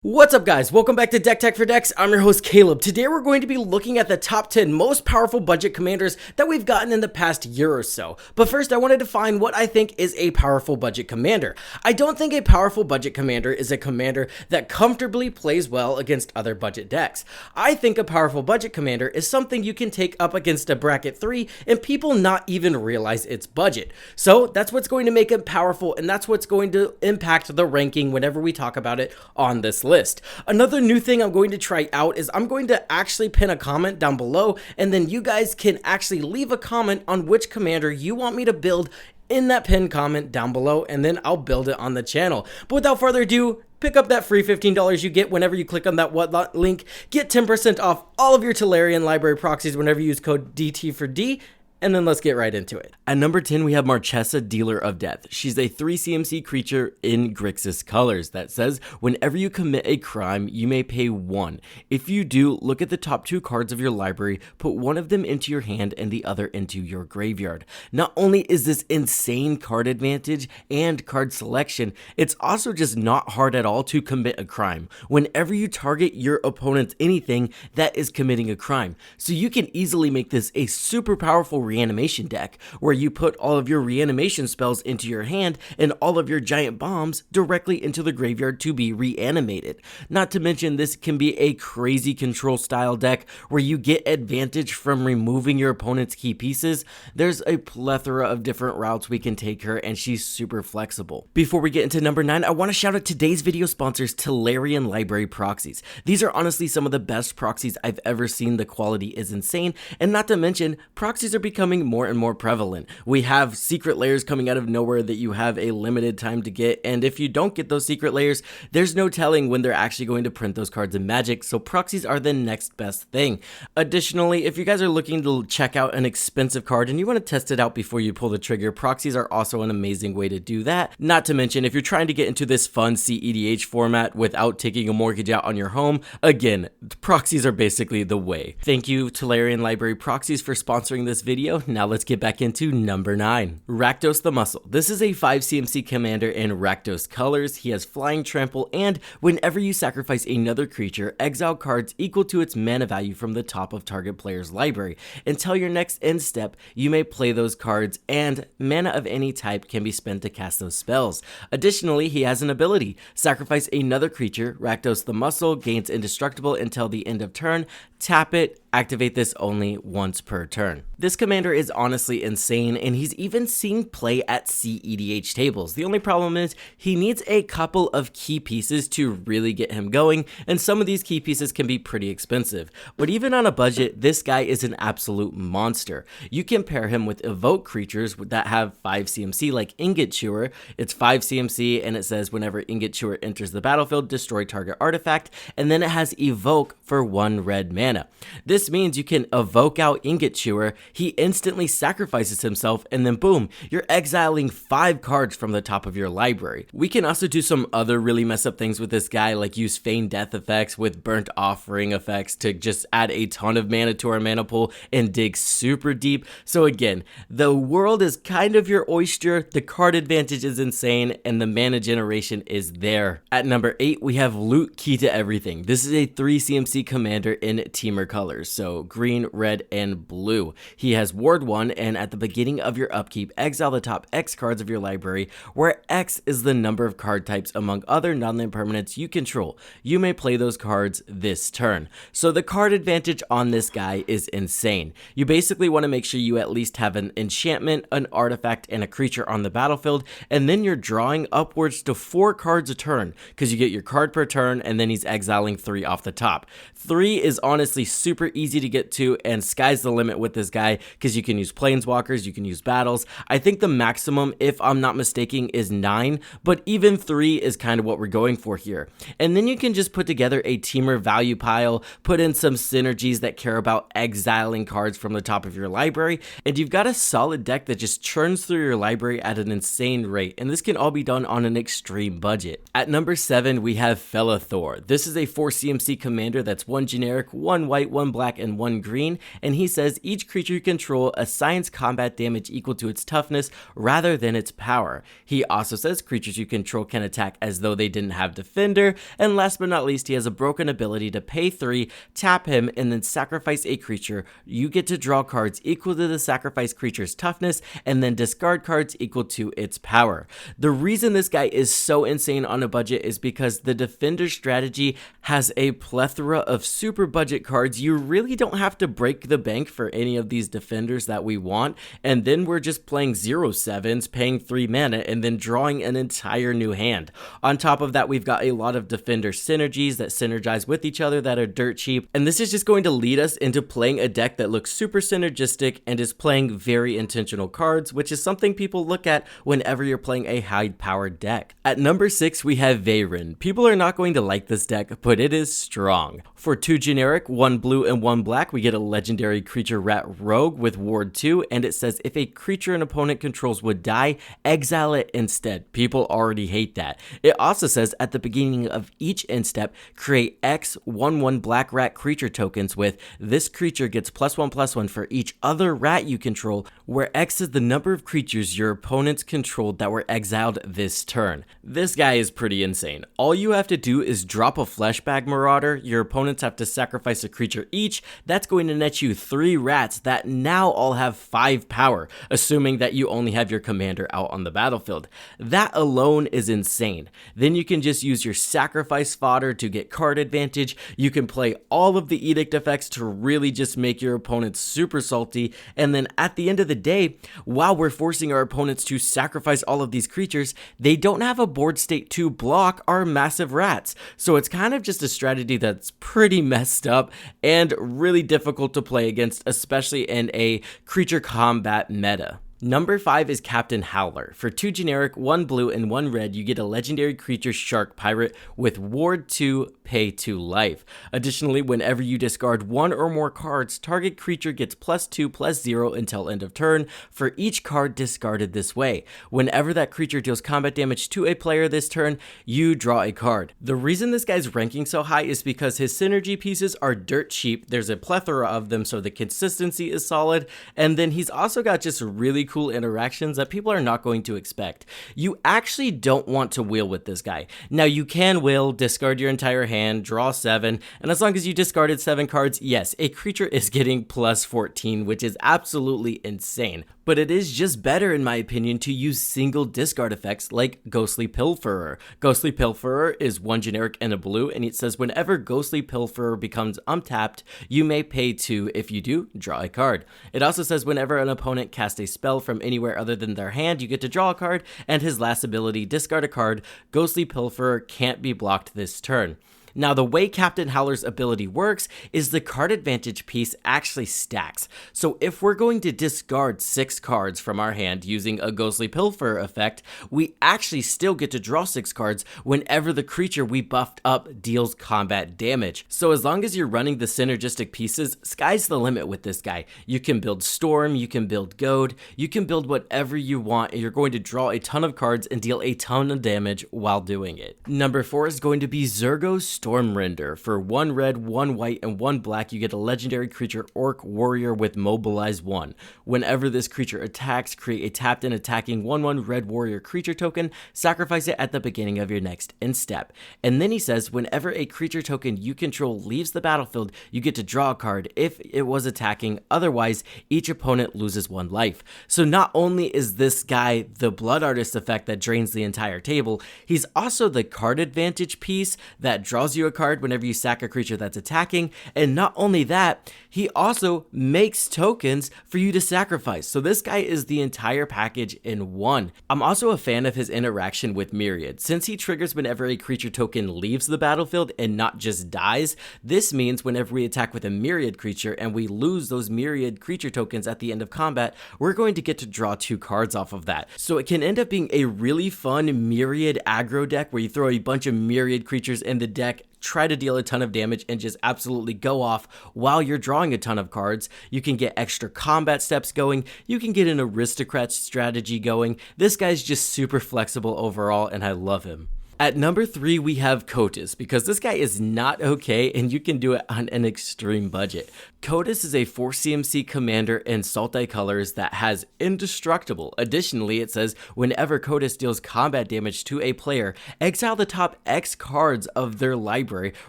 What's up guys, welcome back to Deck Tech for Decks. I'm your host Caleb. Today we're going to be looking at the top 10 most powerful budget commanders that we've gotten in the past year or so. But first I want to define what I think is a powerful budget commander. I don't think a powerful budget commander is a commander that comfortably plays well against other budget decks. I think a powerful budget commander is something you can take up against a bracket 3 and people not even realize its budget. So that's what's going to make it powerful, and that's what's going to impact the ranking whenever we talk about it on this list. Another new thing I'm going to try out is I'm going to actually pin a comment down below, and then you guys can actually leave a comment on which commander you want me to build in that pinned comment down below, and then I'll build it on the channel. But without further ado, pick up that free $15 you get whenever you click on that whatnot link. Get 10% off all of your Tolarian library proxies whenever you use code DT for D. And then let's get right into it. At number 10, we have Marchesa, Dealer of Death. She's a 3 CMC creature in Grixis colors that says, whenever you commit a crime, you may pay 1. If you do, look at the top 2 cards of your library, put one of them into your hand and the other into your graveyard. Not only is this insane card advantage and card selection, it's also just not hard at all to commit a crime. Whenever you target your opponent's anything, that is committing a crime. So you can easily make this a super powerful reanimation deck, where you put all of your reanimation spells into your hand and all of your giant bombs directly into the graveyard to be reanimated. Not to mention, this can be a crazy control style deck where you get advantage from removing your opponent's key pieces. There's a plethora of different routes we can take her, and she's super flexible. Before we get into number 9, I want to shout out today's video sponsors, Tolarian Library Proxies. These are honestly some of the best proxies I've ever seen. The quality is insane, and not to mention, proxies are becoming more and more prevalent. We have secret layers coming out of nowhere that you have a limited time to get, and if you don't get those secret layers, there's no telling when they're actually going to print those cards in Magic, so proxies are the next best thing. Additionally, if you guys are looking to check out an expensive card and you want to test it out before you pull the trigger, proxies are also an amazing way to do that. Not to mention, if you're trying to get into this fun CEDH format without taking a mortgage out on your home, again, proxies are basically the way. Thank you, Tolarian Library Proxies, for sponsoring this video. Now let's get back into number 9. Ratosse the Muscle. This is a 5 CMC commander in Rakdos colors. He has flying trample, and whenever you sacrifice another creature, exile cards equal to its mana value from the top of target player's library. Until your next end step, you may play those cards, and mana of any type can be spent to cast those spells. Additionally, he has an ability. Sacrifice another creature, Ratosse the Muscle gains indestructible until the end of turn. Tap it, activate this only once per turn. This commander is honestly insane, and he's even seen play at CEDH tables. The only problem is he needs a couple of key pieces to really get him going, and some of these key pieces can be pretty expensive. But even on a budget, this guy is an absolute monster. You can pair him with evoke creatures that have 5 CMC like Ingot Chewer. It's 5 CMC, and it says whenever Ingot Chewer enters the battlefield, destroy target artifact, and then it has evoke for 1 red mana. This means you can evoke out Ingot Chewer, he instantly sacrifices himself, and then boom, you're exiling 5 cards from the top of your library. We can also do some other really mess up things with this guy, like use Feign Death effects with Burnt Offering effects to just add a ton of mana to our mana pool and dig super deep. So again, the world is kind of your oyster, the card advantage is insane, and the mana generation is there. At number 8, we have Loot Key to Everything. This is a 3 CMC commander in Teamer colors, so green, red, and blue. He has Ward 1, and at the beginning of your upkeep, exile the top X cards of your library, where X is the number of card types among other non-land permanents you control. You may play those cards this turn. So the card advantage on this guy is insane. You basically want to make sure you at least have an enchantment, an artifact, and a creature on the battlefield, and then you're drawing upwards to 4 cards a turn, because you get your card per turn, and then he's exiling 3 off the top. 3 is honestly super easy to get to, and sky's the limit with this guy, because you can use planeswalkers, you can use battles. I think the maximum, if I'm not mistaken, is 9, but even 3 is kind of what we're going for here. And then you can just put together a Teamer value pile, put in some synergies that care about exiling cards from the top of your library, and you've got a solid deck that just churns through your library at an insane rate, and this can all be done on an extreme budget. At number 7, we have Fella Thor. This is a 4 CMC commander that's 1 generic, 1 1 white, 1 black, and 1 green, and he says each creature you control assigns combat damage equal to its toughness rather than its power. He also says creatures you control can attack as though they didn't have defender, and last but not least, he has a broken ability to pay 3, tap him, and then sacrifice a creature. You get to draw cards equal to the sacrificed creature's toughness, and then discard cards equal to its power. The reason this guy is so insane on a budget is because the defender strategy has a plethora of super budget cards. You really don't have to break the bank for any of these defenders that we want, and then we're just playing 0/7s, paying 3 mana, and then drawing an entire new hand. On top of that, we've got a lot of defender synergies that synergize with each other that are dirt cheap, and this is just going to lead us into playing a deck that looks super synergistic and is playing very intentional cards, which is something people look at whenever you're playing a high-powered deck. At number 6, we have Veyron. People are not going to like this deck, but it is strong. For 2 generic, 1 blue and 1 black, we get a legendary creature rat rogue with ward 2, and it says if a creature an opponent controls would die, exile it instead. People already hate that. It also says at the beginning of each end step, create X 1/1 black rat creature tokens with this creature gets +1/+1 for each other rat you control, where X is the number of creatures your opponents controlled that were exiled this turn. This guy is pretty insane. All you have to do is drop a fleshbag marauder, your opponents have to sacrifice a creature each, that's going to net you 3 rats that now all have 5 power, assuming that you only have your commander out on the battlefield. That alone is insane. Then you can just use your sacrifice fodder to get card advantage, you can play all of the edict effects to really just make your opponents super salty, and then at the end of the day, while we're forcing our opponents to sacrifice all of these creatures, they don't have a board state to block our massive rats. So it's kind of just a strategy that's pretty messed up and really difficult to play against, especially in a creature combat meta. Number 5 is Captain Howler. For 2 generic, 1 blue, and 1 red, you get a legendary creature shark pirate with ward 2, pay 2 life. Additionally, whenever you discard 1 or more cards, target creature gets +2/+0 until end of turn for each card discarded this way. Whenever that creature deals combat damage to a player this turn, you draw a card. The reason this guy's ranking so high is because his synergy pieces are dirt cheap, there's a plethora of them so the consistency is solid, and then he's also got just really cool interactions that people are not going to expect. You actually don't want to wheel with this guy. Now you can wheel, discard your entire hand, draw 7, and as long as you discarded 7 cards, yes, a creature is getting +14, which is absolutely insane. But it is just better, in my opinion, to use single discard effects like Ghostly Pilferer. Ghostly Pilferer is 1 generic and a blue, and it says whenever Ghostly Pilferer becomes untapped, you may pay 2. If you do, draw a card. It also says whenever an opponent casts a spell from anywhere other than their hand, you get to draw a card, and his last ability, discard a card. Ghostly Pilferer can't be blocked this turn. Now, the way Captain Howler's ability works is the card advantage piece actually stacks. So if we're going to discard 6 cards from our hand using a Ghostly Pilfer effect, we actually still get to draw 6 cards whenever the creature we buffed up deals combat damage. So as long as you're running the synergistic pieces, sky's the limit with this guy. You can build Storm, you can build Goad, you can build whatever you want, and you're going to draw a ton of cards and deal a ton of damage while doing it. Number 4 is going to be Zurgo's Stormrender. For 1 red, 1 white, and 1 black, you get a legendary creature Orc Warrior with Mobilize 1. Whenever this creature attacks, create a tapped and attacking 1/1 red warrior creature token, sacrifice it at the beginning of your next end step. And then he says, whenever a creature token you control leaves the battlefield, you get to draw a card if it was attacking, otherwise each opponent loses 1 life. So not only is this guy the Blood Artist effect that drains the entire table, he's also the card advantage piece that draws you a card whenever you sack a creature that's attacking, and not only that, he also makes tokens for you to sacrifice. So this guy is the entire package in one. I'm also a fan of his interaction with Myriad. Since he triggers whenever a creature token leaves the battlefield and not just dies, this means whenever we attack with a Myriad creature and we lose those Myriad creature tokens at the end of combat, we're going to get to draw 2 cards off of that. So it can end up being a really fun Myriad aggro deck where you throw a bunch of Myriad creatures in the deck, try to deal a ton of damage, and just absolutely go off while you're drawing a ton of cards. You can get extra combat steps going, you can get an aristocrat strategy going. This guy's just super flexible overall, and I love him. At number 3, we have Cotus, because this guy is not okay and you can do it on an extreme budget. Cotus is a 4 CMC commander in Sultai colors that has indestructible. Additionally, it says whenever Cotus deals combat damage to a player, exile the top X cards of their library,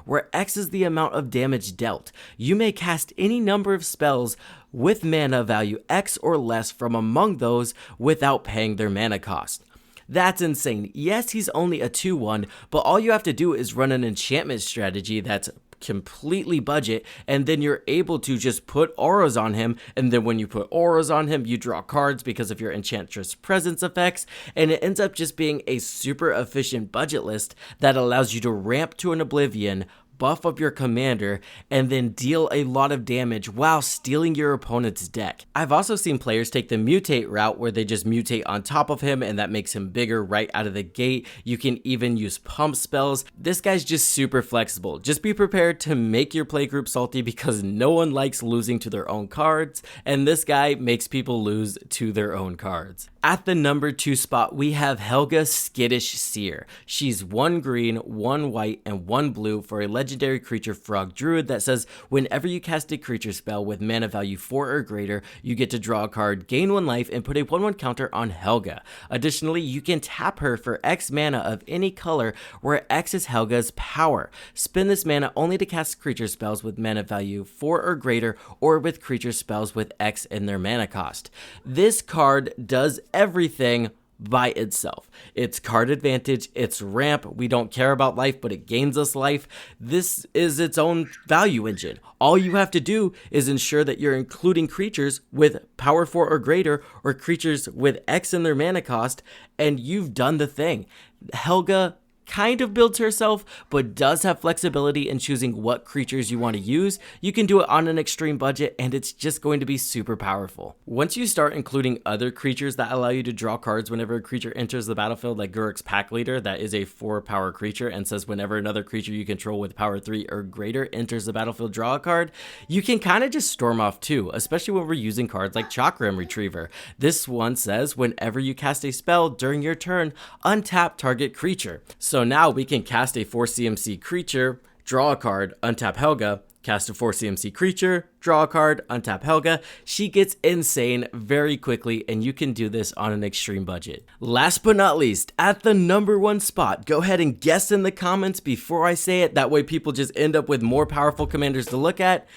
where X is the amount of damage dealt. You may cast any number of spells with mana value X or less from among those without paying their mana cost. That's insane. Yes, he's only a 2/1, but all you have to do is run an enchantment strategy that's completely budget, and then you're able to just put auras on him, and then when you put auras on him, you draw cards because of your Enchantress Presence effects, and it ends up just being a super efficient budget list that allows you to ramp to an Oblivion, buff up your commander, and then deal a lot of damage while stealing your opponent's deck. I've also seen players take the mutate route where they just mutate on top of him and that makes him bigger right out of the gate. You can even use pump spells. This guy's just super flexible. Just be prepared to make your playgroup salty because no one likes losing to their own cards, and this guy makes people lose to their own cards. At the number 2 spot, we have Helga Skittish Seer. She's 1 green, 1 white, and 1 blue for a legendary creature frog druid that says whenever you cast a creature spell with mana value 4 or greater, you get to draw a card, gain 1 life, and put a 1/1 counter on Helga. Additionally, you can tap her for X mana of any color where X is Helga's power. Spend this mana only to cast creature spells with mana value 4 or greater, or with creature spells with X in their mana cost. This card does everything by itself. It's card advantage, it's ramp, we don't care about life, but it gains us life. This is its own value engine. All you have to do is ensure that you're including creatures with power 4 or greater, or creatures with X in their mana cost, and you've done the thing. Helga kind of builds herself, but does have flexibility in choosing what creatures you want to use. You can do it on an extreme budget, and it's just going to be super powerful. Once you start including other creatures that allow you to draw cards whenever a creature enters the battlefield, like Guruk's Pack Leader, that is a 4 power creature and says whenever another creature you control with power 3 or greater enters the battlefield, draw a card, you can kind of just storm off too, especially when we're using cards like Chakram Retriever. This one says whenever you cast a spell during your turn, untap target creature. So now we can cast a 4 CMC creature, draw a card, untap Helga, cast a 4 CMC creature, draw a card, untap Helga. She gets insane very quickly, and you can do this on an extreme budget. Last but not least, at the number 1 spot, go ahead and guess in the comments before I say it. That way people just end up with more powerful commanders to look at.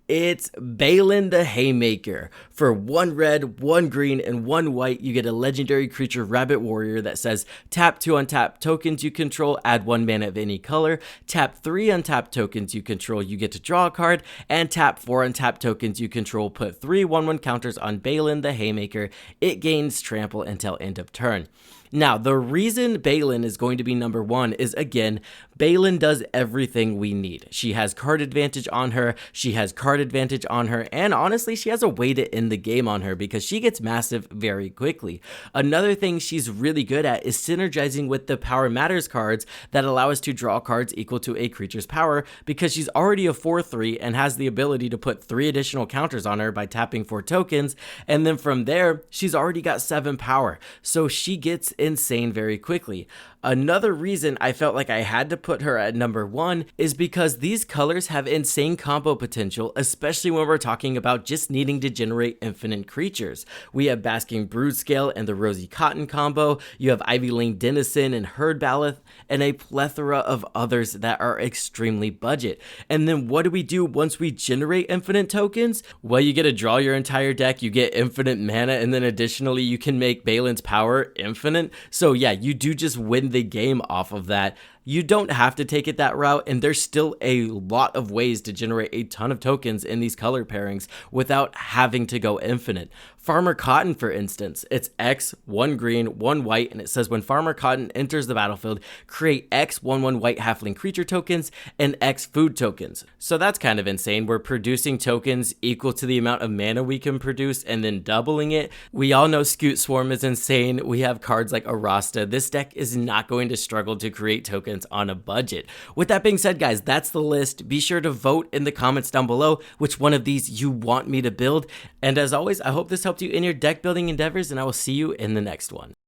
It's Balin the Haymaker. For 1 red, 1 green, and 1 white, you get a legendary creature Rabbit Warrior that says tap 2 untap tokens you control, add 1 mana of any color, tap 3 untap tokens you control, you get to draw a card, and tap 4 untap tokens you control, put 3 1/1 counters on Balin the Haymaker. It gains trample until end of turn. Now, the reason Balin is going to be number 1 is, again, Balin does everything we need. She has card advantage on her, and honestly, she has a way to end the game on her because she gets massive very quickly. Another thing she's really good at is synergizing with the Power Matters cards that allow us to draw cards equal to a creature's power, because she's already a 4/3 and has the ability to put 3 additional counters on her by tapping 4 tokens, and then from there, she's already got 7 power, so she gets insane very quickly. Another reason I felt like I had to put her at number 1 is because these colors have insane combo potential, especially when we're talking about just needing to generate infinite creatures. We have Basking Brood-Scale and the Rosy Cotton combo, you have Ivy Lane Denizen and Herd Baloth, and a plethora of others that are extremely budget. And then what do we do once we generate infinite tokens? Well, you get to draw your entire deck, you get infinite mana, and then additionally you can make Balin's power infinite. So yeah, you do just win the game off of that. You don't have to take it that route, and there's still a lot of ways to generate a ton of tokens in these color pairings without having to go infinite. Farmer Cotton, for instance, it's X, 1 green, 1 white, and it says when Farmer Cotton enters the battlefield, create X 1/1 white halfling creature tokens and X food tokens. So that's kind of insane. We're producing tokens equal to the amount of mana we can produce and then doubling it. We all know Scoot Swarm is insane. We have cards like Arasta. This deck is not going to struggle to create tokens on a budget. With that being said, guys, that's the list. Be sure to vote in the comments down below which one of these you want me to build. And as always, I hope this helped you in your deck building endeavors, and I will see you in the next one.